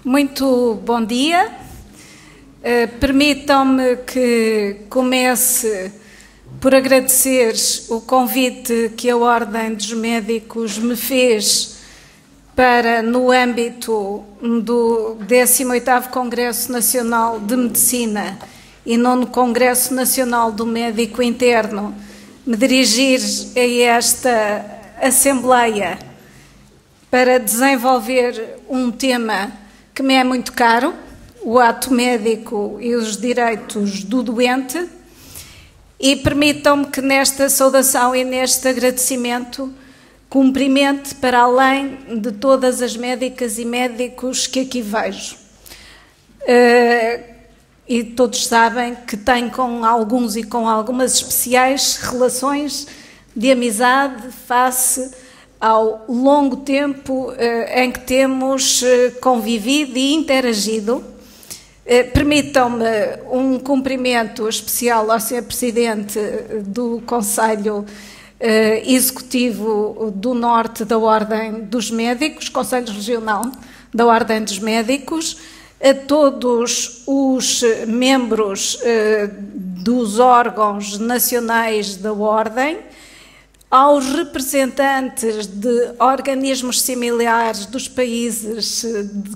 Muito bom dia. Permitam-me que comece por agradecer o convite que a Ordem dos Médicos me fez para, no âmbito do 18º Congresso Nacional de Medicina e 9º Congresso Nacional do Médico Interno, me dirigir a esta Assembleia para desenvolver um tema que me é muito caro, o ato médico e os direitos do doente, e permitam-me que nesta saudação e neste agradecimento cumprimente para além de todas as médicas e médicos que aqui vejo. E todos sabem que tenho com alguns e com algumas especiais relações de amizade face ao longo tempo em que temos convivido e interagido. Permitam-me um cumprimento especial ao Sr. Presidente do Conselho Executivo do Norte da Ordem dos Médicos, Conselho Regional da Ordem dos Médicos, a todos os membros dos órgãos nacionais da Ordem, aos representantes de organismos similares dos países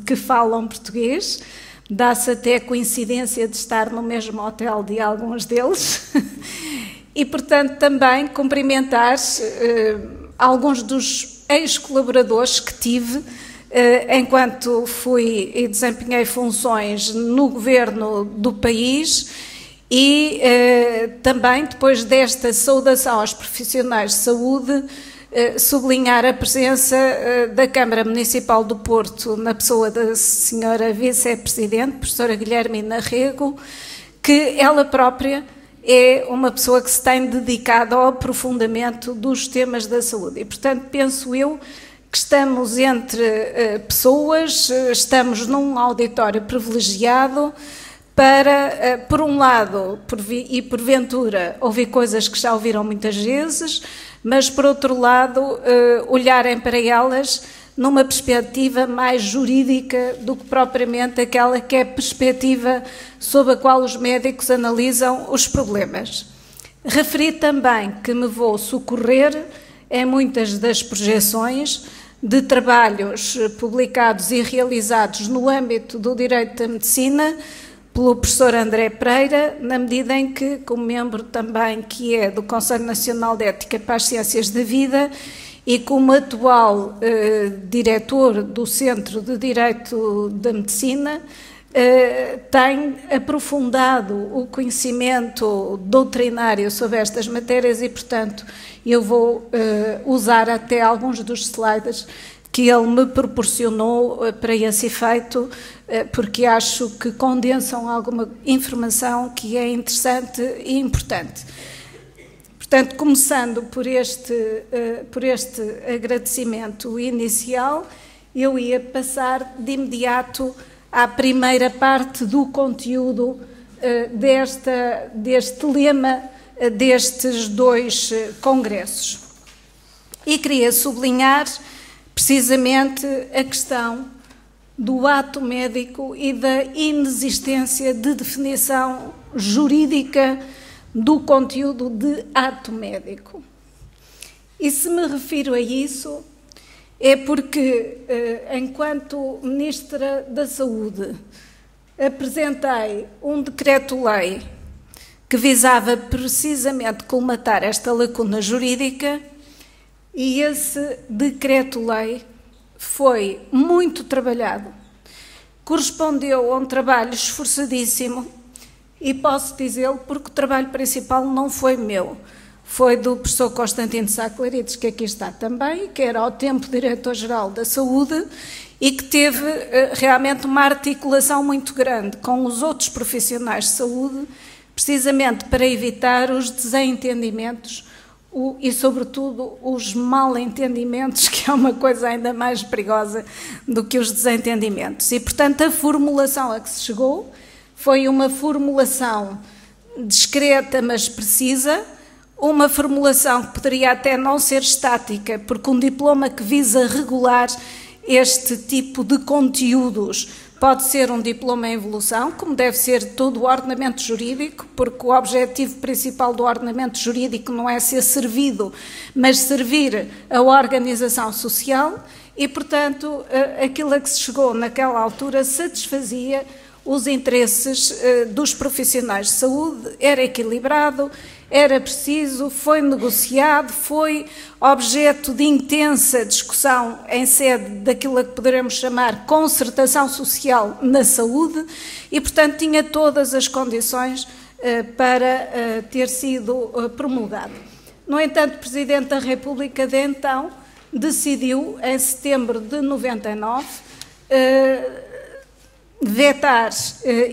que falam português. Dá-se até coincidência de estar no mesmo hotel de alguns deles. E, portanto, também cumprimentar alguns dos ex-colaboradores que tive enquanto fui e desempenhei funções no governo do país. E também, depois desta saudação aos profissionais de saúde, sublinhar a presença da Câmara Municipal do Porto, na pessoa da senhora Vice-Presidente, professora Guilhermina Rego, que ela própria é uma pessoa que se tem dedicado ao aprofundamento dos temas da saúde. E, portanto, penso eu que estamos entre pessoas, estamos num auditório privilegiado, para, por um lado, e porventura, ouvir coisas que já ouviram muitas vezes, mas, por outro lado, olharem para elas numa perspectiva mais jurídica do que propriamente aquela que é a perspectiva sob a qual os médicos analisam os problemas. Referi também que me vou socorrer em muitas das projeções de trabalhos publicados e realizados no âmbito do direito da medicina, pelo professor André Pereira, na medida em que, como membro também que é do Conselho Nacional de Ética para as Ciências da Vida e como atual diretor do Centro de Direito da Medicina, tem aprofundado o conhecimento doutrinário sobre estas matérias e, portanto, eu vou usar até alguns dos slides que ele me proporcionou para esse efeito, porque acho que condensam alguma informação que é interessante e importante. Portanto, começando por este agradecimento inicial, eu ia passar de imediato à primeira parte do conteúdo deste lema destes dois congressos. E queria sublinhar precisamente a questão do ato médico e da inexistência de definição jurídica do conteúdo de ato médico. E se me refiro a isso, é porque, enquanto Ministra da Saúde, apresentei um decreto-lei que visava precisamente colmatar esta lacuna jurídica, e esse decreto-lei foi muito trabalhado, correspondeu a um trabalho esforçadíssimo, e posso dizê-lo porque o trabalho principal não foi meu, foi do professor Constantino Sá Clarides, que aqui está também, que era ao tempo Diretor-Geral da Saúde, e que teve realmente uma articulação muito grande com os outros profissionais de saúde, precisamente para evitar os desentendimentos e, sobretudo, os mal-entendimentos, que é uma coisa ainda mais perigosa do que os desentendimentos. E, portanto, a formulação a que se chegou foi uma formulação discreta, mas precisa, uma formulação que poderia até não ser estática, porque um diploma que visa regular este tipo de conteúdos pode ser um diploma em evolução, como deve ser todo o ordenamento jurídico, porque o objetivo principal do ordenamento jurídico não é ser servido, mas servir a organização social e, portanto, aquilo a que se chegou naquela altura satisfazia os interesses dos profissionais de saúde, era equilibrado, era preciso, foi negociado, foi objeto de intensa discussão em sede daquilo a que poderemos chamar concertação social na saúde e, portanto, tinha todas as condições para ter sido promulgado. No entanto, o Presidente da República de então decidiu, em setembro de 99, vetar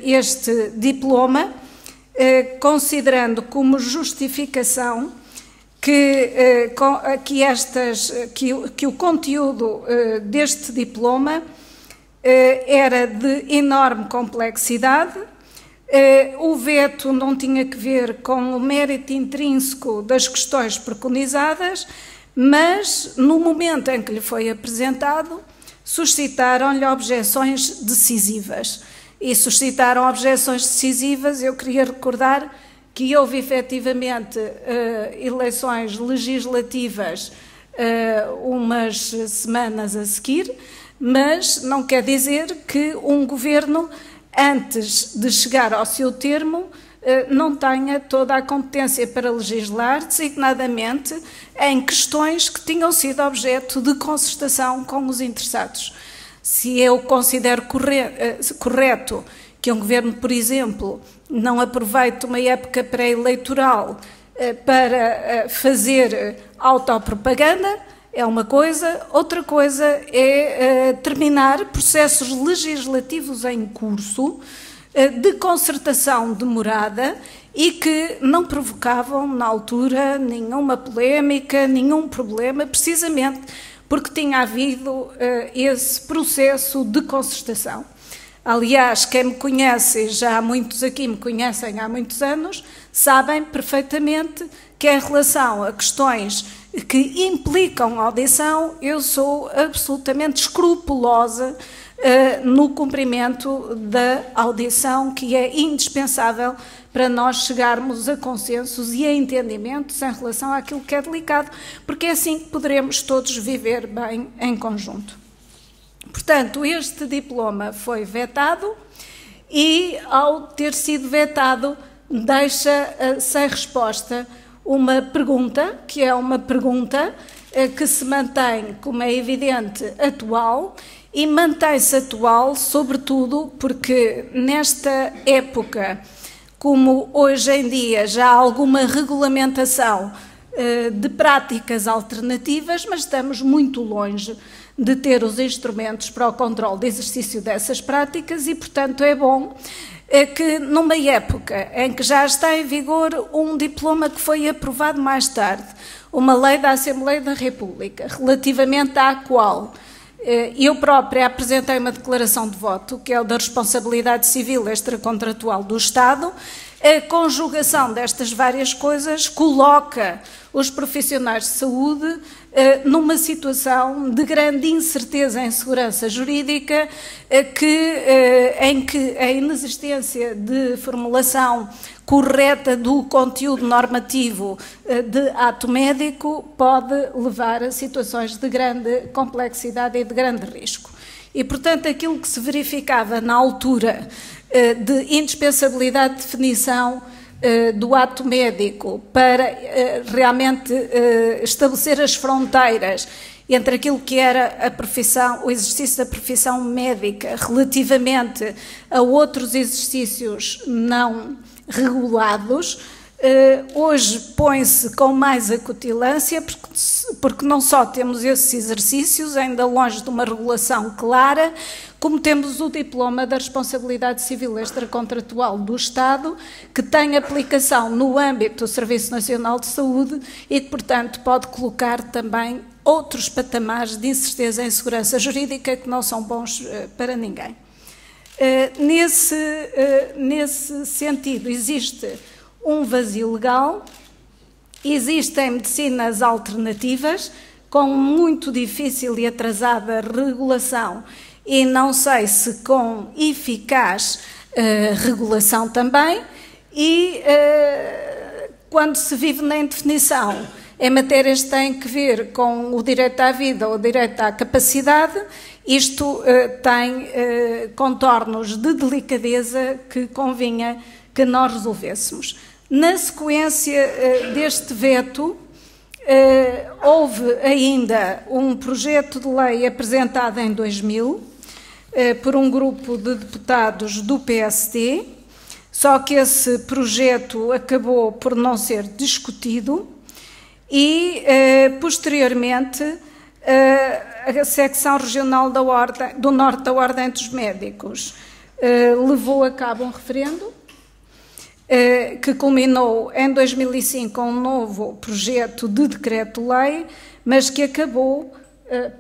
este diploma, considerando como justificação que o conteúdo deste diploma era de enorme complexidade, o veto não tinha que ver com o mérito intrínseco das questões preconizadas, mas no momento em que lhe foi apresentado, suscitaram-lhe objeções decisivas. E suscitaram objeções decisivas, eu queria recordar que houve efetivamente eleições legislativas umas semanas a seguir, mas não quer dizer que um governo, antes de chegar ao seu termo, não tenha toda a competência para legislar, designadamente em questões que tinham sido objeto de concertação com os interessados. Se eu considero correto que um governo, por exemplo, não aproveite uma época pré-eleitoral para fazer autopropaganda, é uma coisa. Outra coisa é terminar processos legislativos em curso de concertação demorada e que não provocavam, na altura, nenhuma polémica, nenhum problema, precisamente porque tinha havido esse processo de concertação. Aliás, quem me conhece, já há muitos aqui me conhecem há muitos anos, sabem perfeitamente que em relação a questões que implicam audição, eu sou absolutamente escrupulosa no cumprimento da audição, que é indispensável para nós chegarmos a consensos e a entendimentos em relação àquilo que é delicado, porque é assim que poderemos todos viver bem em conjunto. Portanto, este diploma foi vetado e, ao ter sido vetado, deixa sem resposta uma pergunta, que é uma pergunta que se mantém, como é evidente, atual, e mantém-se atual, sobretudo, porque nesta época, como hoje em dia já há alguma regulamentação de práticas alternativas, mas estamos muito longe de ter os instrumentos para o controle de exercício dessas práticas e, portanto, é bom que numa época em que já está em vigor um diploma que foi aprovado mais tarde, uma lei da Assembleia da República, relativamente à qual eu própria apresentei uma declaração de voto, que é o da responsabilidade civil extracontratual do Estado. A conjugação destas várias coisas coloca os profissionais de saúde numa situação de grande incerteza em segurança jurídica, em que a inexistência de formulação correta do conteúdo normativo de ato médico pode levar a situações de grande complexidade e de grande risco. E, portanto, aquilo que se verificava na altura de indispensabilidade de definição do ato médico para realmente estabelecer as fronteiras entre aquilo que era a profissão, o exercício da profissão médica relativamente a outros exercícios não regulados, hoje põe-se com mais acutilância, porque não só temos esses exercícios, ainda longe de uma regulação clara, como temos o diploma da responsabilidade civil extracontratual do Estado, que tem aplicação no âmbito do Serviço Nacional de Saúde e que, portanto, pode colocar também outros patamares de incerteza em segurança jurídica que não são bons para ninguém. Nesse sentido, existe um vazio legal, existem medicinas alternativas com muito difícil e atrasada regulação e não sei se com eficaz regulação também, e quando se vive na indefinição em matérias que têm que ver com o direito à vida ou o direito à capacidade, isto tem contornos de delicadeza que convinha que nós resolvêssemos. Na sequência deste veto, houve ainda um projeto de lei apresentado em 2000 por um grupo de deputados do PSD, só que esse projeto acabou por não ser discutido e, posteriormente, a secção regional do Norte da Ordem dos Médicos levou a cabo um referendo que culminou em 2005 com um novo projeto de decreto-lei, mas que acabou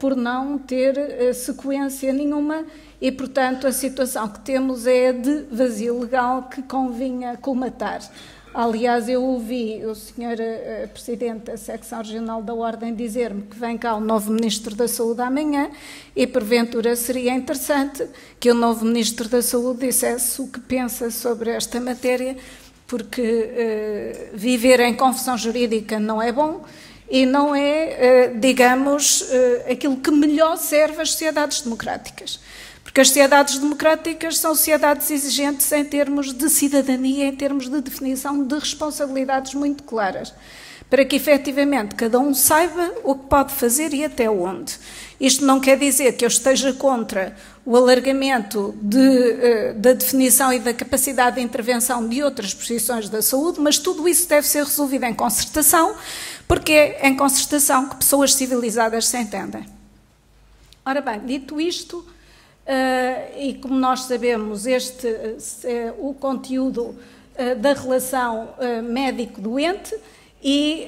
por não ter sequência nenhuma e, portanto, a situação que temos é de vazio legal que convinha colmatar. Aliás, eu ouvi o Sr. Presidente da Secção Regional da Ordem dizer-me que vem cá o novo Ministro da Saúde amanhã e, porventura, seria interessante que o novo Ministro da Saúde dissesse o que pensa sobre esta matéria, porque viver em confusão jurídica não é bom e não é, digamos, aquilo que melhor serve às sociedades democráticas. Porque as sociedades democráticas são sociedades exigentes em termos de cidadania, em termos de definição de responsabilidades muito claras, para que efetivamente cada um saiba o que pode fazer e até onde. Isto não quer dizer que eu esteja contra o alargamento da definição e da capacidade de intervenção de outras profissões da saúde, mas tudo isso deve ser resolvido em concertação, porque é em concertação que pessoas civilizadas se entendem. Ora bem, dito isto, e como nós sabemos, o conteúdo da relação médico-doente, e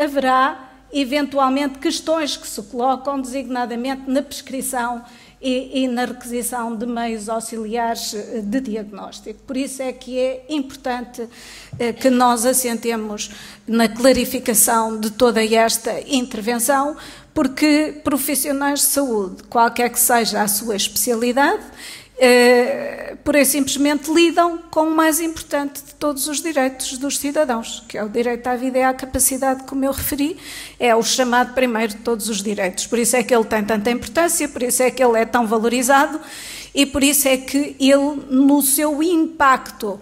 haverá eventualmente questões que se colocam designadamente na prescrição e na requisição de meios auxiliares de diagnóstico. Por isso é que é importante que nós assentemos na clarificação de toda esta intervenção, porque profissionais de saúde, qualquer que seja a sua especialidade, pura e simplesmente lidam com o mais importante de todos os direitos dos cidadãos, que é o direito à vida e à capacidade, como eu referi, é o chamado primeiro de todos os direitos. Por isso é que ele tem tanta importância, por isso é que ele é tão valorizado e por isso é que ele, no seu impacto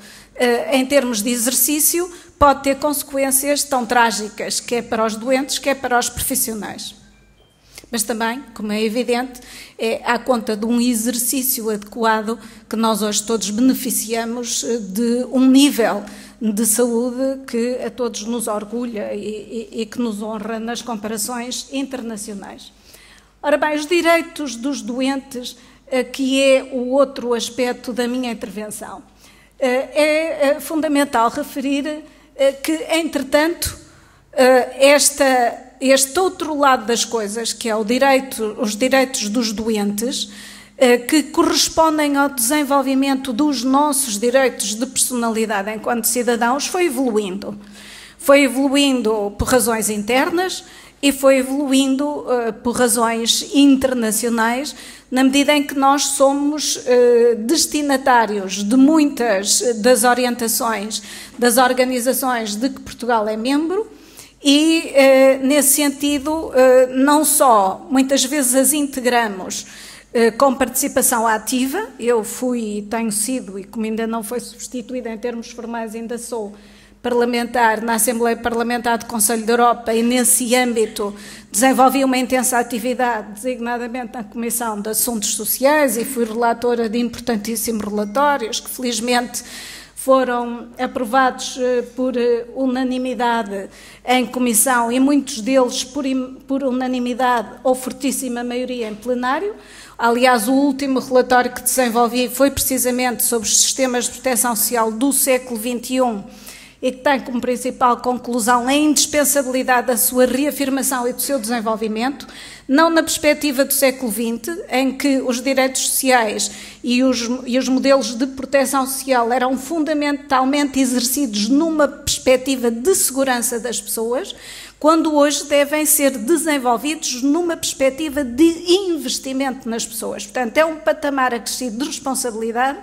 em termos de exercício, pode ter consequências tão trágicas, quer para os doentes, quer para os profissionais. Mas também, como é evidente, é à conta de um exercício adequado que nós hoje todos beneficiamos de um nível de saúde que a todos nos orgulha e que nos honra nas comparações internacionais. Ora bem, os direitos dos doentes, que é o outro aspecto da minha intervenção. É fundamental referir que, entretanto, este outro lado das coisas, que é os direitos dos doentes, que correspondem ao desenvolvimento dos nossos direitos de personalidade enquanto cidadãos, foi evoluindo. Foi evoluindo por razões internas e foi evoluindo por razões internacionais, na medida em que nós somos destinatários de muitas das orientações das organizações de que Portugal é membro, e, nesse sentido, não só muitas vezes as integramos com participação ativa. Eu fui e tenho sido, e como ainda não foi substituída em termos formais, ainda sou parlamentar na Assembleia Parlamentar do Conselho da Europa e, nesse âmbito, desenvolvi uma intensa atividade, designadamente na Comissão de Assuntos Sociais, e fui relatora de importantíssimos relatórios que, felizmente, foram aprovados por unanimidade em comissão e muitos deles por unanimidade ou fortíssima maioria em plenário. Aliás, o último relatório que desenvolvi foi precisamente sobre os sistemas de proteção social do século XXI e que tem como principal conclusão a indispensabilidade da sua reafirmação e do seu desenvolvimento, não na perspectiva do século XX, em que os direitos sociais e os modelos de proteção social eram fundamentalmente exercidos numa perspectiva de segurança das pessoas, quando hoje devem ser desenvolvidos numa perspectiva de investimento nas pessoas. Portanto, é um patamar acrescido de responsabilidade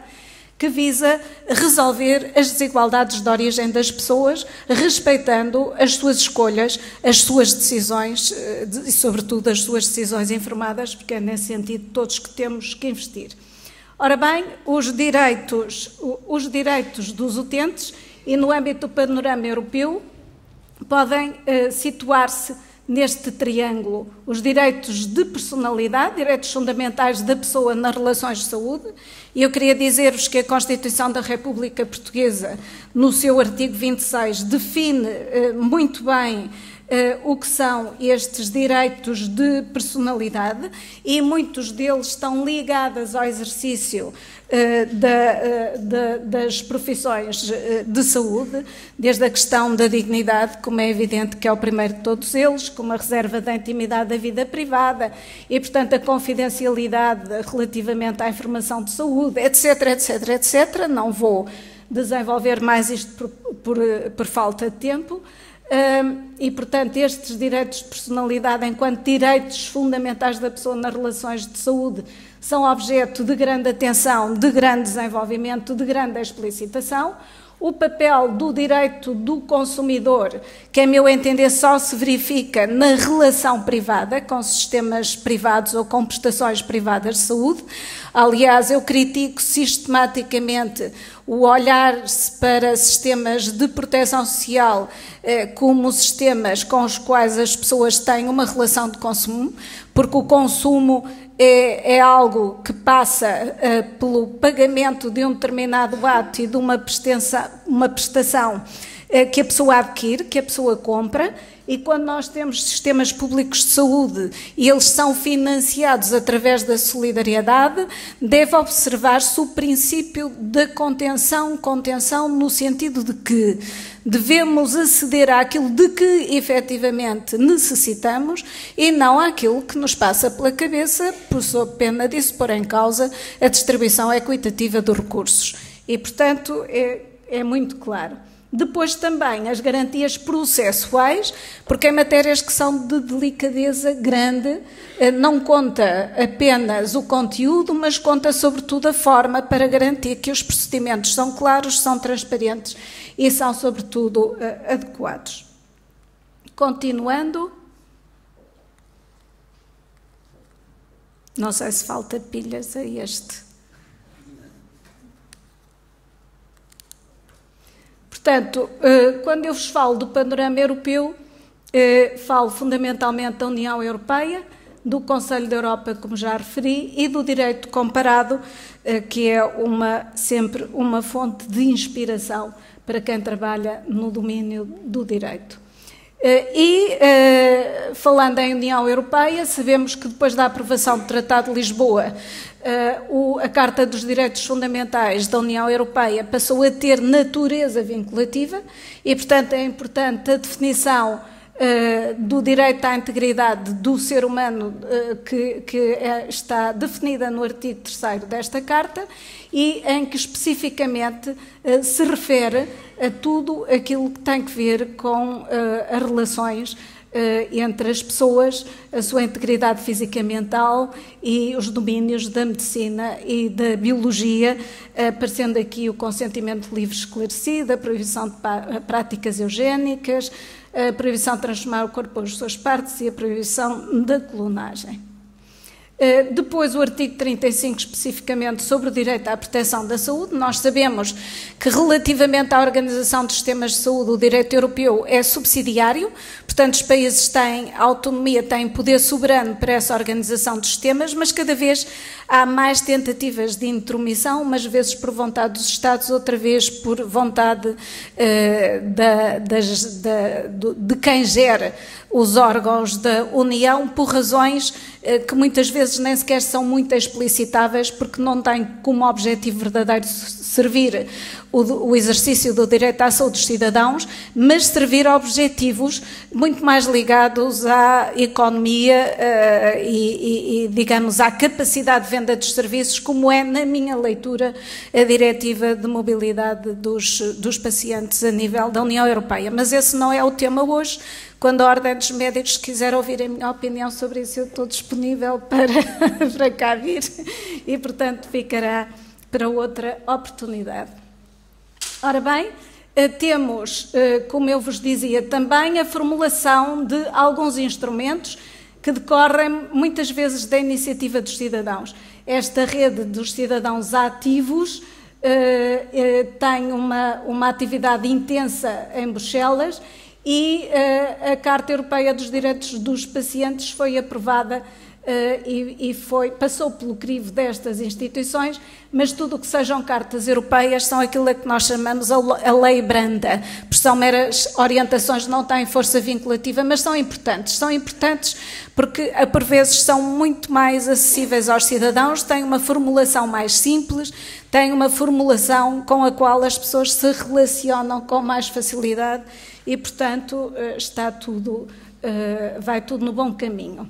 que visa resolver as desigualdades de origem das pessoas, respeitando as suas escolhas, as suas decisões e, sobretudo, as suas decisões informadas, porque é nesse sentido todos que temos que investir. Ora bem, os direitos dos utentes, e no âmbito do panorama europeu, podem situar-se neste triângulo: os direitos de personalidade, direitos fundamentais da pessoa nas relações de saúde. E eu queria dizer-vos que a Constituição da República Portuguesa, no seu artigo 26, define muito bem o que são estes direitos de personalidade, e muitos deles estão ligados ao exercício das profissões de saúde, desde a questão da dignidade, como é evidente que é o primeiro de todos eles, como a reserva da intimidade da vida privada e, portanto, a confidencialidade relativamente à informação de saúde, etc, etc, etc. Não vou desenvolver mais isto por falta de tempo. E, portanto, estes direitos de personalidade, enquanto direitos fundamentais da pessoa nas relações de saúde, são objeto de grande atenção, de grande desenvolvimento, de grande explicitação. O papel do direito do consumidor, que, a meu entender, só se verifica na relação privada, com sistemas privados ou com prestações privadas de saúde. Aliás, eu critico sistematicamente o olhar-se para sistemas de proteção social como sistemas com os quais as pessoas têm uma relação de consumo, porque o consumo é algo que passa pelo pagamento de um determinado ato e de uma prestação que a pessoa adquire, que a pessoa compra, e quando nós temos sistemas públicos de saúde e eles são financiados através da solidariedade, deve observar-se o princípio da contenção no sentido de que devemos aceder àquilo de que efetivamente necessitamos e não àquilo que nos passa pela cabeça, por sob pena disso pôr em causa a distribuição equitativa dos recursos. E, portanto, é muito claro. Depois também as garantias processuais, porque em matérias que são de delicadeza grande, não conta apenas o conteúdo, mas conta sobretudo a forma para garantir que os procedimentos são claros, são transparentes e são sobretudo adequados. Continuando, não sei se falta pilhas a este. Portanto, quando eu vos falo do panorama europeu, falo fundamentalmente da União Europeia, do Conselho da Europa, como já referi, e do direito comparado, que é sempre uma fonte de inspiração para quem trabalha no domínio do direito. Falando em União Europeia, sabemos que depois da aprovação do Tratado de Lisboa, a Carta dos Direitos Fundamentais da União Europeia passou a ter natureza vinculativa e, portanto, é importante a definição do direito à integridade do ser humano que está definida no artigo 3º desta Carta e em que especificamente se refere a tudo aquilo que tem que ver com as relações entre as pessoas, a sua integridade física e mental e os domínios da medicina e da biologia, aparecendo aqui o consentimento livre esclarecido, a proibição de práticas eugénicas, a proibição de transformar o corpo pelas suas partes e a proibição da clonagem. Depois, o artigo 35, especificamente sobre o direito à proteção da saúde, nós sabemos que, relativamente à organização dos sistemas de saúde, o direito europeu é subsidiário, portanto, os países têm autonomia, têm poder soberano para essa organização dos sistemas, mas cada vez há mais tentativas de intromissão, umas vezes por vontade dos Estados, outra vez por vontade de quem gera os órgãos da União, por razões que muitas vezes nem sequer são muito explicitáveis, porque não têm como objetivo verdadeiro servir o exercício do direito à saúde dos cidadãos, mas servir a objetivos muito mais ligados à economia e, digamos, à capacidade de venda dos serviços, como é, na minha leitura, a diretiva de mobilidade dos pacientes a nível da União Europeia. Mas esse não é o tema hoje. Quando a Ordem dos Médicos quiser ouvir a minha opinião sobre isso, eu estou disponível para cá vir e, portanto, ficará para outra oportunidade. Ora bem, temos, como eu vos dizia, também a formulação de alguns instrumentos que decorrem muitas vezes da iniciativa dos cidadãos. Esta rede dos cidadãos ativos tem uma atividade intensa em Bruxelas e a Carta Europeia dos Direitos dos Pacientes foi aprovada e passou pelo crivo destas instituições, mas tudo o que sejam cartas europeias são aquilo a que nós chamamos a lei branda, porque são meras orientações, não têm força vinculativa, mas são importantes porque por vezes são muito mais acessíveis aos cidadãos, têm uma formulação mais simples, têm uma formulação com a qual as pessoas se relacionam com mais facilidade e, portanto, vai tudo no bom caminho.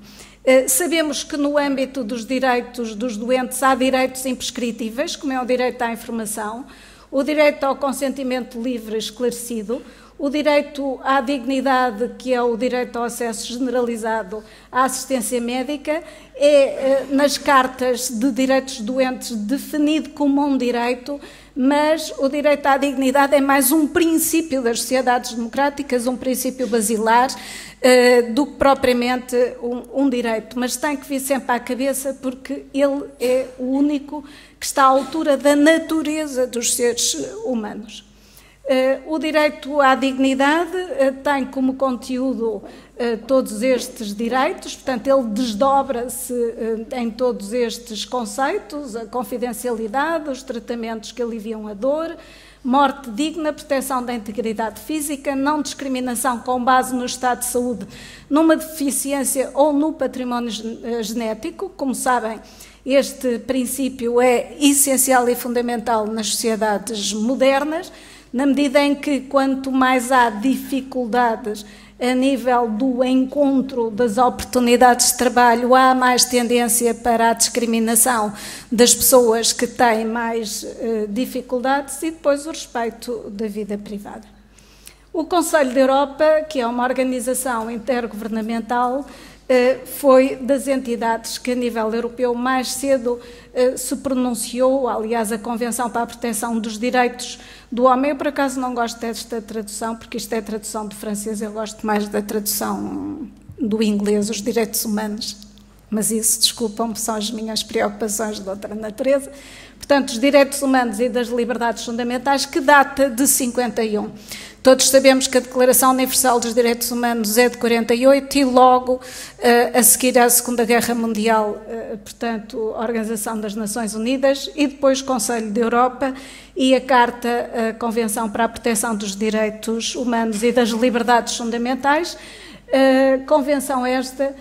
Sabemos que no âmbito dos direitos dos doentes há direitos imprescritíveis, como é o direito à informação, o direito ao consentimento livre e esclarecido, o direito à dignidade, que é o direito ao acesso generalizado à assistência médica, é nas cartas de direitos doentes definido como um direito, mas o direito à dignidade é mais um princípio das sociedades democráticas, um princípio basilar, do que propriamente um direito, mas tem que vir sempre à cabeça porque ele é o único que está à altura da natureza dos seres humanos. O direito à dignidade tem como conteúdo todos estes direitos, portanto, ele desdobra-se em todos estes conceitos: a confidencialidade, os tratamentos que aliviam a dor, morte digna, proteção da integridade física, não discriminação com base no estado de saúde, numa deficiência ou no património genético. Como sabem, este princípio é essencial e fundamental nas sociedades modernas, na medida em que quanto mais há dificuldades a nível do encontro das oportunidades de trabalho, há mais tendência para a discriminação das pessoas que têm mais dificuldades e depois o respeito da vida privada. O Conselho da Europa, que é uma organização intergovernamental, foi das entidades que a nível europeu mais cedo se pronunciou. Aliás, a Convenção para a Proteção dos Direitos do Homem, eu por acaso não gosto desta tradução, porque isto é tradução do francês, eu gosto mais da tradução do inglês, os direitos humanos, mas isso, desculpam-me, são as minhas preocupações de outra natureza. Portanto, os direitos humanos e das liberdades fundamentais, que data de 51. Todos sabemos que a Declaração Universal dos Direitos Humanos é de 48 e logo a seguir à Segunda Guerra Mundial, portanto, a Organização das Nações Unidas e depois o Conselho da Europa e a Carta, a Convenção para a Proteção dos Direitos Humanos e das Liberdades Fundamentais, convenção esta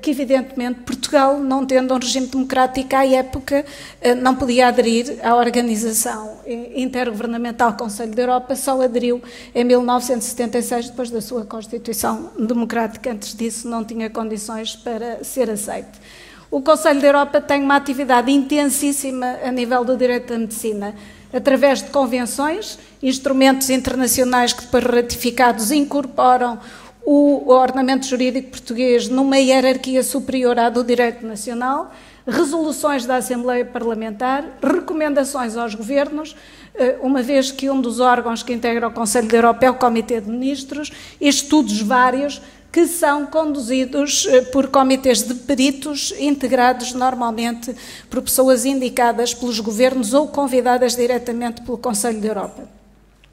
que, evidentemente, Portugal, não tendo um regime democrático à época, não podia aderir à Organização Intergovernamental Conselho da Europa, só aderiu em 1976, depois da sua Constituição Democrática. Antes disso, não tinha condições para ser aceite. O Conselho da Europa tem uma atividade intensíssima a nível do direito da medicina, através de convenções, instrumentos internacionais que, depois ratificados, incorporam o ordenamento jurídico português numa hierarquia superior à do direito nacional, resoluções da Assembleia Parlamentar, recomendações aos governos, uma vez que um dos órgãos que integra o Conselho da Europa é o Comitê de Ministros, e estudos vários que são conduzidos por comitês de peritos integrados normalmente por pessoas indicadas pelos governos ou convidadas diretamente pelo Conselho da Europa,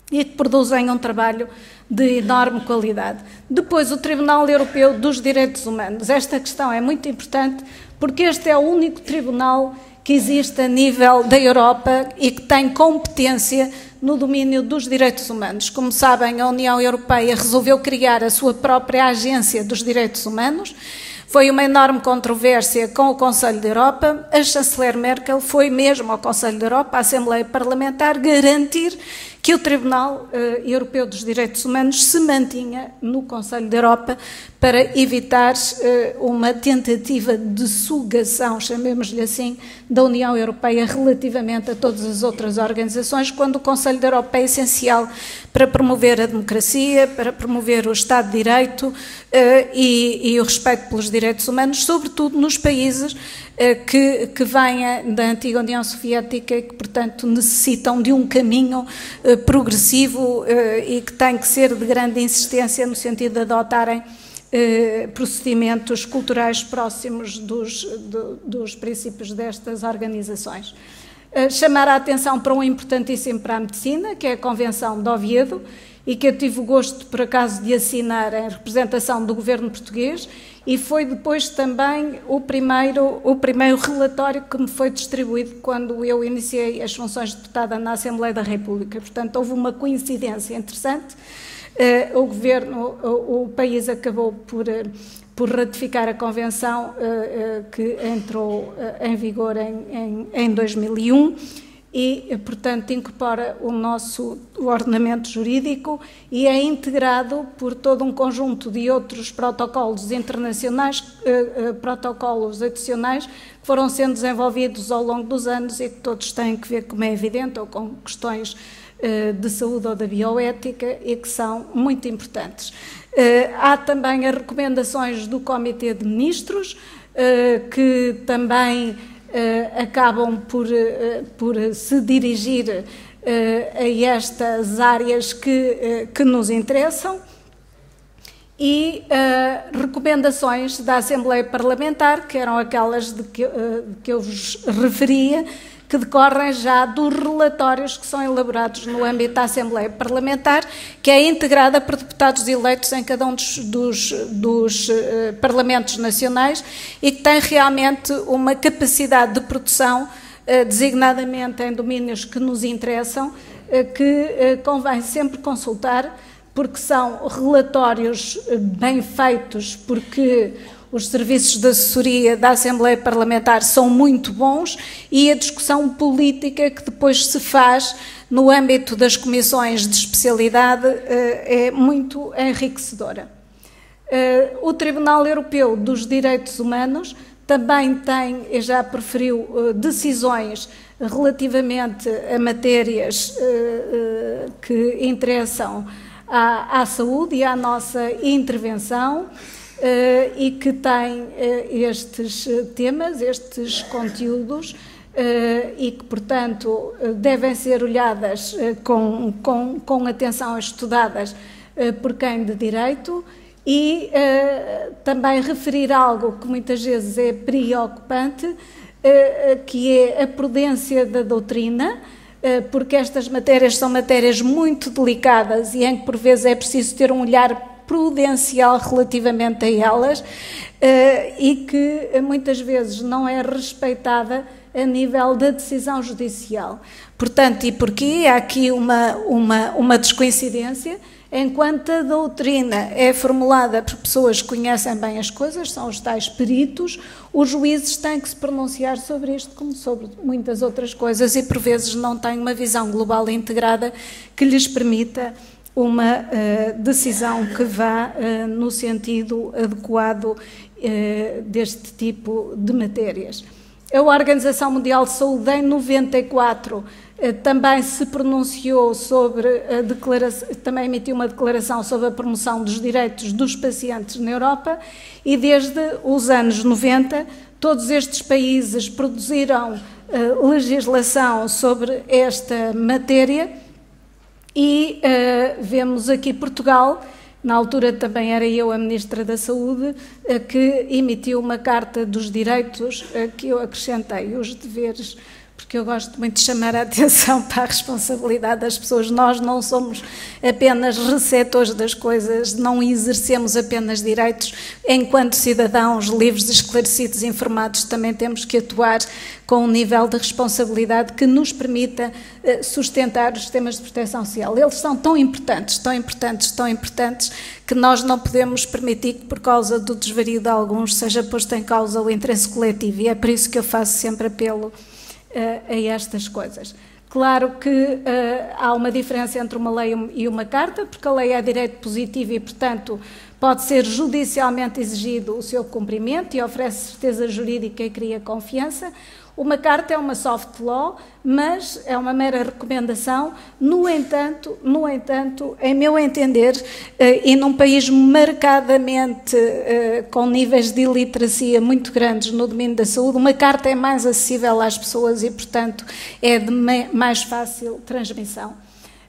e que produzem um trabalho de enorme qualidade. Depois, o Tribunal Europeu dos Direitos Humanos. Esta questão é muito importante porque este é o único tribunal que existe a nível da Europa e que tem competência no domínio dos direitos humanos. Como sabem, a União Europeia resolveu criar a sua própria Agência dos Direitos Humanos, Foi uma enorme controvérsia com o Conselho da Europa. A chanceler Merkel foi mesmo ao Conselho da Europa, à Assembleia Parlamentar, garantir que o Tribunal Europeu dos Direitos Humanos se mantinha no Conselho da Europa para evitar uma tentativa de sugação, chamemos-lhe assim, da União Europeia relativamente a todas as outras organizações, quando o Conselho da Europa é essencial para promover a democracia, para promover o Estado de Direito e o respeito pelos direitos humanos, sobretudo nos países que vêm da antiga União Soviética e que, portanto, necessitam de um caminho progressivo e que tem que ser de grande insistência no sentido de adotarem procedimentos culturais próximos dos princípios destas organizações. Chamar a atenção para um importantíssimo para a medicina, que é a Convenção de Oviedo, e que eu tive o gosto, por acaso, de assinar em representação do governo português, e foi depois também o primeiro relatório que me foi distribuído quando eu iniciei as funções de deputada na Assembleia da República. Portanto, houve uma coincidência interessante. O país acabou por ratificar a Convenção que entrou em vigor em 2001 e, portanto, incorpora o ordenamento jurídico e é integrado por todo um conjunto de outros protocolos internacionais, protocolos adicionais, que foram sendo desenvolvidos ao longo dos anos e que todos têm que ver, como é evidente, ou com questões de saúde ou da bioética e que são muito importantes. Há também as recomendações do Comitê de Ministros, que também acabam por se dirigir a estas áreas que nos interessam, e recomendações da Assembleia Parlamentar, que eram aquelas de que eu vos referia, que decorrem já dos relatórios que são elaborados no âmbito da Assembleia Parlamentar, que é integrada por deputados eleitos em cada um dos parlamentos nacionais e que tem realmente uma capacidade de produção, designadamente em domínios que nos interessam, que convém sempre consultar, porque são relatórios bem feitos, porque os serviços de assessoria da Assembleia Parlamentar são muito bons e a discussão política que depois se faz no âmbito das comissões de especialidade é muito enriquecedora. O Tribunal Europeu dos Direitos Humanos também tem, e já proferiu, decisões relativamente a matérias que interessam à saúde e à nossa intervenção, e que tem estes temas, estes conteúdos, e que, portanto, devem ser olhadas com atenção, estudadas por quem de direito, e também referir algo que muitas vezes é preocupante, que é a prudência da doutrina, porque estas matérias são matérias muito delicadas e em que, por vezes, é preciso ter um olhar prudencial relativamente a elas e que muitas vezes não é respeitada a nível da decisão judicial. Portanto, e porquê? Há aqui uma descoincidência. Enquanto a doutrina é formulada por pessoas que conhecem bem as coisas, são os tais peritos, os juízes têm que se pronunciar sobre isto como sobre muitas outras coisas e por vezes não têm uma visão global e integrada que lhes permita uma decisão que vá no sentido adequado deste tipo de matérias. A Organização Mundial de Saúde, em 94, também se pronunciou sobre a declaração, também emitiu uma declaração sobre a promoção dos direitos dos pacientes na Europa e desde os anos 90 todos estes países produziram legislação sobre esta matéria e vemos aqui Portugal, na altura também era eu a Ministra da Saúde, que emitiu uma Carta dos Direitos que eu acrescentei os deveres porque eu gosto muito de chamar a atenção para a responsabilidade das pessoas. Nós não somos apenas receptores das coisas, não exercemos apenas direitos. Enquanto cidadãos livres, esclarecidos, informados, também temos que atuar com um nível de responsabilidade que nos permita sustentar os sistemas de proteção social. Eles são tão importantes, tão importantes, tão importantes, que nós não podemos permitir que, por causa do desvario de alguns, seja posto em causa o interesse coletivo. E é por isso que eu faço sempre apelo a estas coisas. Claro que há uma diferença entre uma lei e uma carta, porque a lei é direito positivo e, portanto, pode ser judicialmente exigido o seu cumprimento e oferece certeza jurídica e cria confiança. Uma carta é uma soft law, mas é uma mera recomendação. No entanto, em meu entender, e num país marcadamente com níveis de iliteracia muito grandes no domínio da saúde, uma carta é mais acessível às pessoas e, portanto, é de mais fácil transmissão.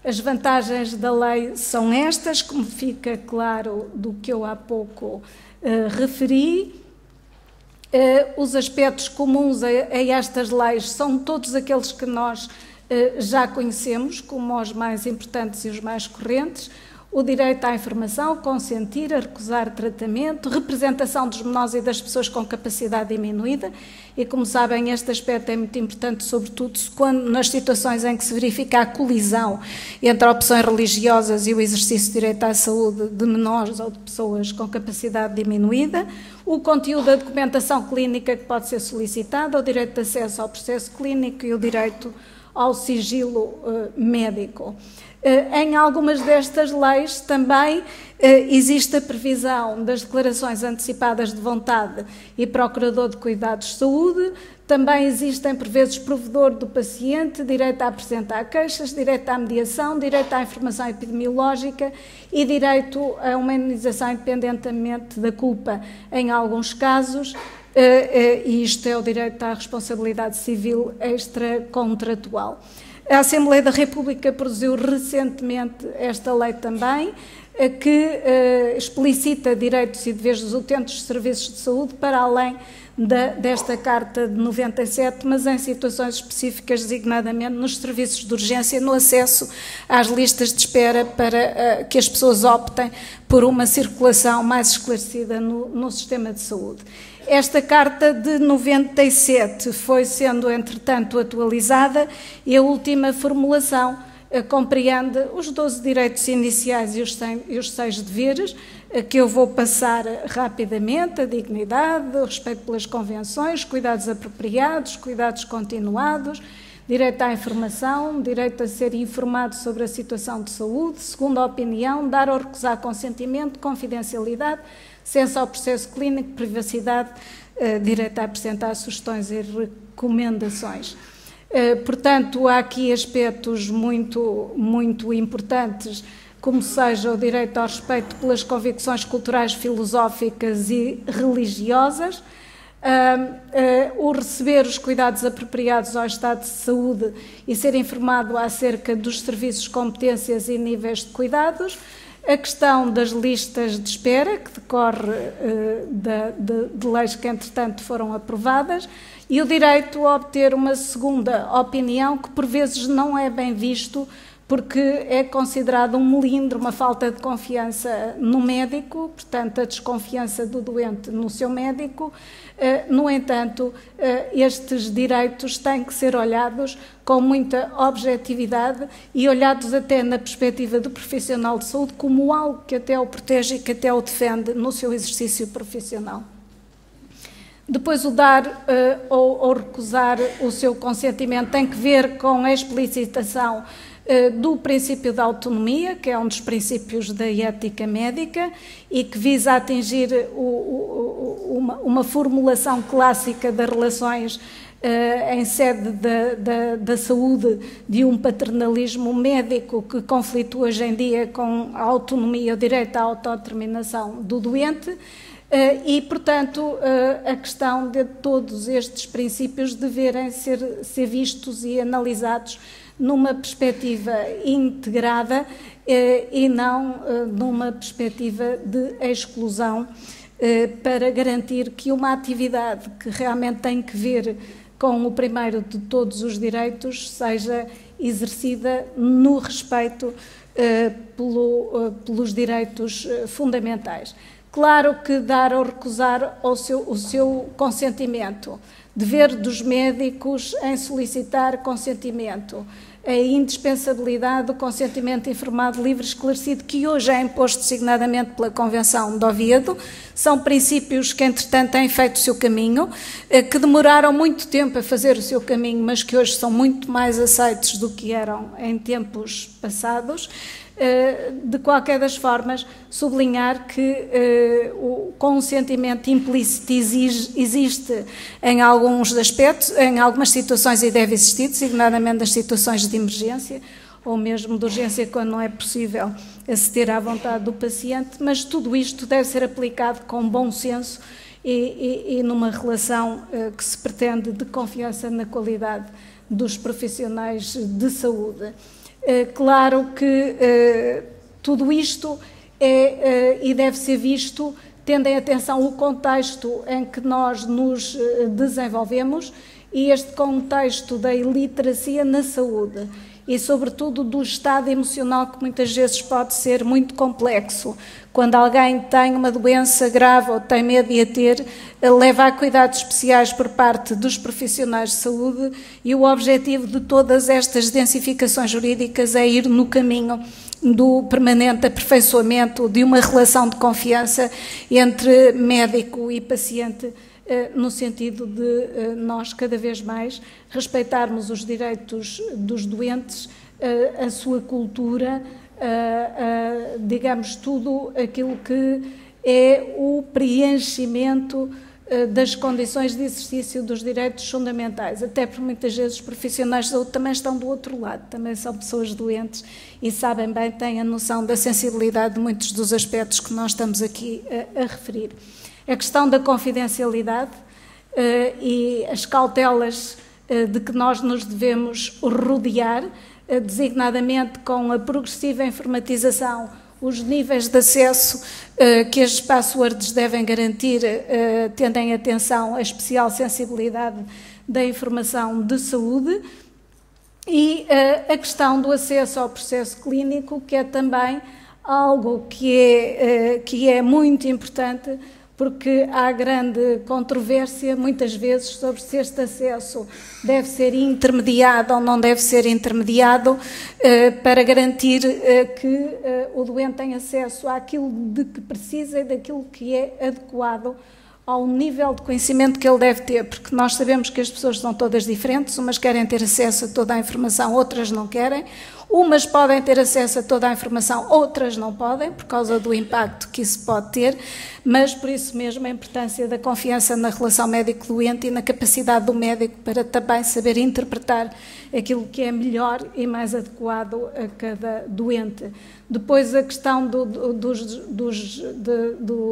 As vantagens da lei são estas, como fica claro do que eu há pouco referi. Os aspectos comuns a estas leis são todos aqueles que nós já conhecemos, como os mais importantes e os mais correntes: o direito à informação, consentir, a recusar tratamento, representação dos menores e das pessoas com capacidade diminuída. E, como sabem, este aspecto é muito importante, sobretudo quando, nas situações em que se verifica a colisão entre opções religiosas e o exercício de direito à saúde de menores ou de pessoas com capacidade diminuída. O conteúdo da documentação clínica que pode ser solicitada, o direito de acesso ao processo clínico e o direito ao sigilo médico. Em algumas destas leis também existe a previsão das declarações antecipadas de vontade e procurador de cuidados de saúde. Também existem, por vezes, provedor do paciente, direito a apresentar queixas, direito à mediação, direito à informação epidemiológica e direito a uma indenização independentemente da culpa em alguns casos. E isto é o direito à responsabilidade civil extracontratual. A Assembleia da República produziu recentemente esta lei também, que explicita direitos e deveres dos utentes de serviços de saúde para além desta Carta de 97, mas em situações específicas, designadamente nos serviços de urgência, no acesso às listas de espera, para que as pessoas optem por uma circulação mais esclarecida no sistema de saúde. Esta Carta de 97 foi sendo, entretanto, atualizada e a última formulação compreende os 12 direitos iniciais e os 6 deveres, que eu vou passar rapidamente: a dignidade, o respeito pelas convenções, cuidados apropriados, cuidados continuados, direito à informação, direito a ser informado sobre a situação de saúde, segunda opinião, dar ou recusar consentimento, confidencialidade, acesso ao processo clínico, privacidade, direito a apresentar sugestões e recomendações. Portanto, há aqui aspectos muito importantes, como seja o direito ao respeito pelas convicções culturais, filosóficas e religiosas, o receber os cuidados apropriados ao estado de saúde e ser informado acerca dos serviços, competências e níveis de cuidados, a questão das listas de espera, que decorre de leis que, entretanto, foram aprovadas, e o direito a obter uma segunda opinião, que por vezes não é bem visto, porque é considerado um melindre, uma falta de confiança no médico, portanto, a desconfiança do doente no seu médico. No entanto, estes direitos têm que ser olhados com muita objetividade e olhados até na perspectiva do profissional de saúde como algo que até o protege e que até o defende no seu exercício profissional. Depois, o dar ou recusar o seu consentimento tem que ver com a explicitação do princípio da autonomia, que é um dos princípios da ética médica e que visa atingir uma formulação clássica das relações em sede da saúde, de um paternalismo médico que conflitua hoje em dia com a autonomia, o direito à autodeterminação do doente. E, portanto, a questão de todos estes princípios deverem ser vistos e analisados numa perspectiva integrada e não numa perspectiva de exclusão, para garantir que uma atividade que realmente tem que ver com o primeiro de todos os direitos, seja exercida no respeito pelos direitos fundamentais. Claro que dar ou recusar o seu consentimento, dever dos médicos em solicitar consentimento, a indispensabilidade do consentimento informado, livre e esclarecido, que hoje é imposto designadamente pela Convenção de Oviedo, são princípios que, entretanto, têm feito o seu caminho, que demoraram muito tempo a fazer o seu caminho, mas que hoje são muito mais aceitos do que eram em tempos passados. De qualquer das formas, sublinhar que o consentimento implícito existe em alguns aspectos, em algumas situações, e deve existir, designadamente nas situações de emergência, ou mesmo de urgência, quando não é possível aceder à vontade do paciente, mas tudo isto deve ser aplicado com bom senso e numa relação que se pretende de confiança na qualidade dos profissionais de saúde. Claro que tudo isto é e deve ser visto tendo em atenção o contexto em que nós nos desenvolvemos e este contexto da iliteracia na saúde e, sobretudo, do estado emocional, que muitas vezes pode ser muito complexo. Quando alguém tem uma doença grave ou tem medo de a ter, leva a cuidados especiais por parte dos profissionais de saúde, e o objetivo de todas estas densificações jurídicas é ir no caminho do permanente aperfeiçoamento de uma relação de confiança entre médico e paciente, no sentido de nós cada vez mais respeitarmos os direitos dos doentes, a sua cultura, digamos, tudo aquilo que é o preenchimento das condições de exercício dos direitos fundamentais, até porque muitas vezes os profissionais de saúde também estão do outro lado, também são pessoas doentes e sabem bem, têm a noção da sensibilidade de muitos dos aspectos que nós estamos aqui a referir. A questão da confidencialidade e as cautelas de que nós nos devemos rodear, designadamente com a progressiva informatização, os níveis de acesso que as passwords devem garantir, tendo em atenção a especial sensibilidade da informação de saúde, e a questão do acesso ao processo clínico, que é também algo que é muito importante, porque há grande controvérsia, muitas vezes, sobre se este acesso deve ser intermediado ou não deve ser intermediado, para garantir que o doente tem acesso àquilo de que precisa e daquilo que é adequado ao nível de conhecimento que ele deve ter, porque nós sabemos que as pessoas são todas diferentes, umas querem ter acesso a toda a informação, outras não querem. Umas podem ter acesso a toda a informação, outras não podem, por causa do impacto que isso pode ter, mas por isso mesmo a importância da confiança na relação médico-doente e na capacidade do médico para também saber interpretar aquilo que é melhor e mais adequado a cada doente. Depois a questão do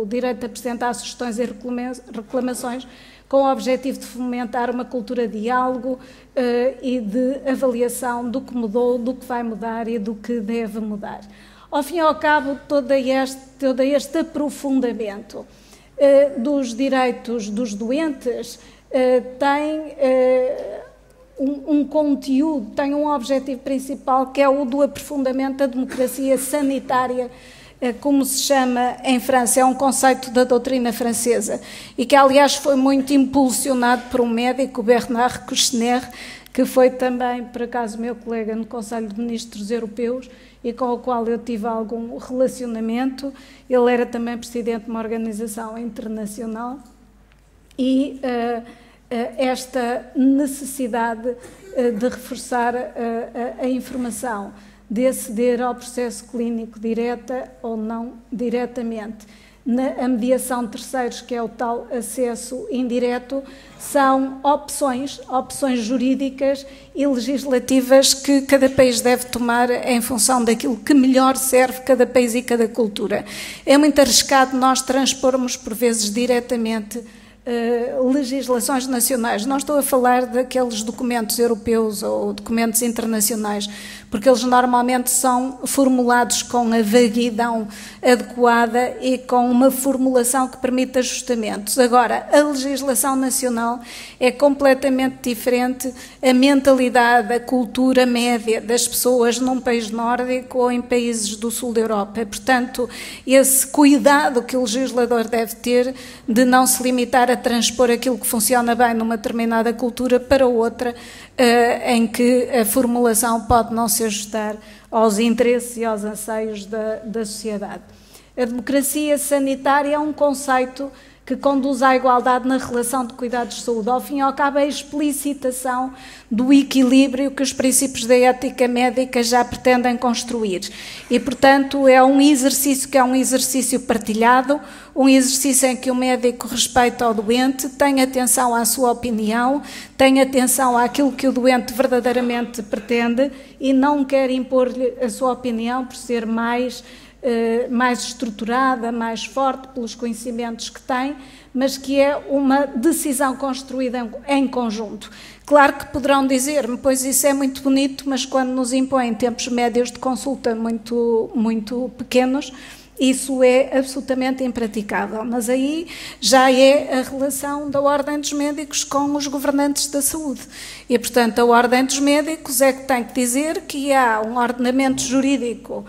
direito a apresentar sugestões e reclamações, com o objetivo de fomentar uma cultura de diálogo e de avaliação do que mudou, do que vai mudar e do que deve mudar. Ao fim e ao cabo, todo este aprofundamento dos direitos dos doentes tem um conteúdo, tem um objetivo principal, que é o do aprofundamento da democracia sanitária, como se chama em França, é um conceito da doutrina francesa e que, aliás, foi muito impulsionado por um médico, Bernard Kouchner, que foi também, por acaso, meu colega no Conselho de Ministros Europeus e com o qual eu tive algum relacionamento. Ele era também presidente de uma organização internacional e esta necessidade de reforçar a informação, de aceder ao processo clínico direta ou não diretamente. A mediação de terceiros, que é o tal acesso indireto, são opções jurídicas e legislativas que cada país deve tomar em função daquilo que melhor serve cada país e cada cultura. É muito arriscado nós transpormos, por vezes, diretamente legislações nacionais. Não estou a falar daqueles documentos europeus ou documentos internacionais, porque eles normalmente são formulados com a vaguidão adequada e com uma formulação que permite ajustamentos. Agora, a legislação nacional é completamente diferente, a mentalidade, a cultura média das pessoas num país nórdico ou em países do sul da Europa. Portanto, esse cuidado que o legislador deve ter de não se limitar a transpor aquilo que funciona bem numa determinada cultura para outra, em que a formulação pode não se ajustar aos interesses e aos anseios da sociedade. A democracia sanitária é um conceito que conduz à igualdade na relação de cuidados de saúde. Ao fim e ao cabo, é a explicitação do equilíbrio que os princípios da ética médica já pretendem construir. E, portanto, é um exercício que é um exercício partilhado, um exercício em que o médico respeita o doente, tem atenção à sua opinião, tem atenção àquilo que o doente verdadeiramente pretende e não quer impor-lhe a sua opinião por ser mais estruturada, mais forte pelos conhecimentos que tem, mas que é uma decisão construída em conjunto. Claro que poderão dizer-me, pois isso é muito bonito, mas quando nos impõem tempos médios de consulta muito pequenos, isso é absolutamente impraticável, mas aí já é a relação da Ordem dos Médicos com os governantes da saúde. E, portanto, a Ordem dos Médicos é que tem que dizer que há um ordenamento jurídico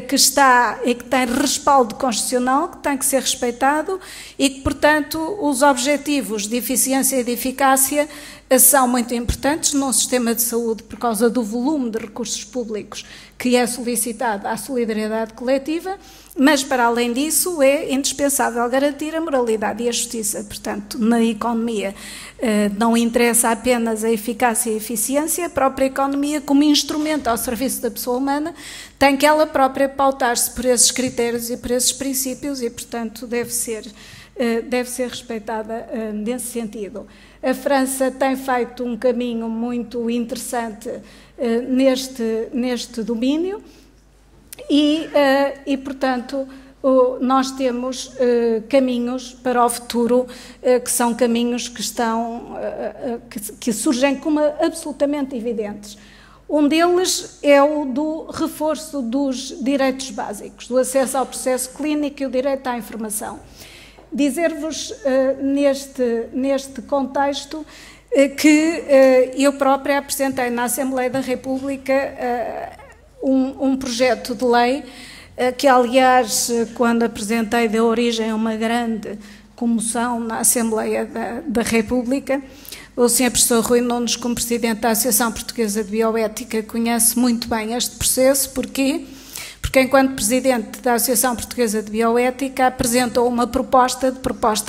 que está e que tem respaldo constitucional, que tem que ser respeitado e que, portanto, os objetivos de eficiência e de eficácia são muito importantes num sistema de saúde por causa do volume de recursos públicos que é solicitado à solidariedade coletiva, mas, para além disso, é indispensável garantir a moralidade e a justiça. Portanto, na economia não interessa apenas a eficácia e a eficiência, a própria economia, como instrumento ao serviço da pessoa humana, tem que ela própria pautar-se por esses critérios e por esses princípios e, portanto, deve ser respeitada nesse sentido. A França tem feito um caminho muito interessante neste domínio e, portanto, nós temos caminhos para o futuro que são caminhos que surgem como absolutamente evidentes. Um deles é o do reforço dos direitos básicos, do acesso ao processo clínico e o direito à informação. Dizer-vos neste contexto que eu própria apresentei na Assembleia da República um projeto de lei que, aliás, quando apresentei, deu origem a uma grande comoção na Assembleia da República. O Sr. Professor Rui Nunes, como Presidente da Associação Portuguesa de Bioética, conhece muito bem este processo. Porquê? Porque, enquanto Presidente da Associação Portuguesa de Bioética, apresentou uma proposta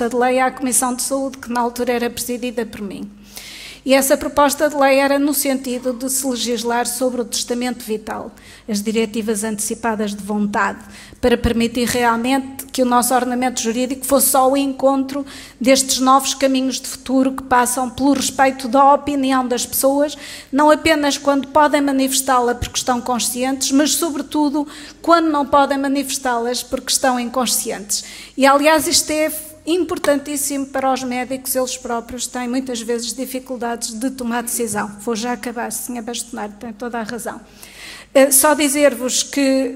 de lei à Comissão de Saúde, que na altura era presidida por mim. E essa proposta de lei era no sentido de se legislar sobre o testamento vital, as diretivas antecipadas de vontade, para permitir realmente que o nosso ordenamento jurídico fosse ao encontro destes novos caminhos de futuro que passam pelo respeito da opinião das pessoas, não apenas quando podem manifestá-la porque estão conscientes, mas sobretudo quando não podem manifestá-las porque estão inconscientes. E, aliás, isto é importantíssimo para os médicos, eles próprios têm muitas vezes dificuldades de tomar decisão. Vou já acabar, Sr. Bastonário, tem toda a razão. Só dizer-vos que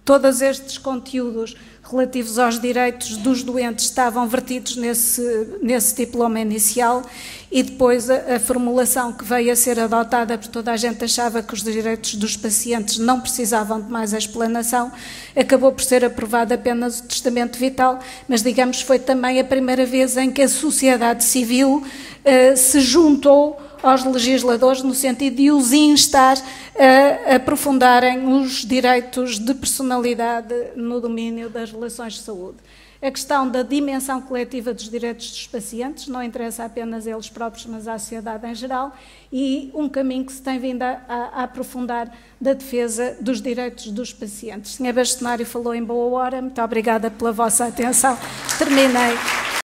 todos estes conteúdos relativos aos direitos dos doentes estavam vertidos nesse diploma inicial e depois a formulação que veio a ser adotada, porque toda a gente achava que os direitos dos pacientes não precisavam de mais explanação, acabou por ser aprovado apenas o testamento vital, mas, digamos, foi também a primeira vez em que a sociedade civil se juntou aos legisladores no sentido de os instar a aprofundarem os direitos de personalidade no domínio das relações de saúde. A questão da dimensão coletiva dos direitos dos pacientes não interessa apenas a eles próprios, mas à sociedade em geral, e um caminho que se tem vindo a aprofundar da defesa dos direitos dos pacientes. Sr. Bastonário falou em boa hora, muito obrigada pela vossa atenção. Terminei.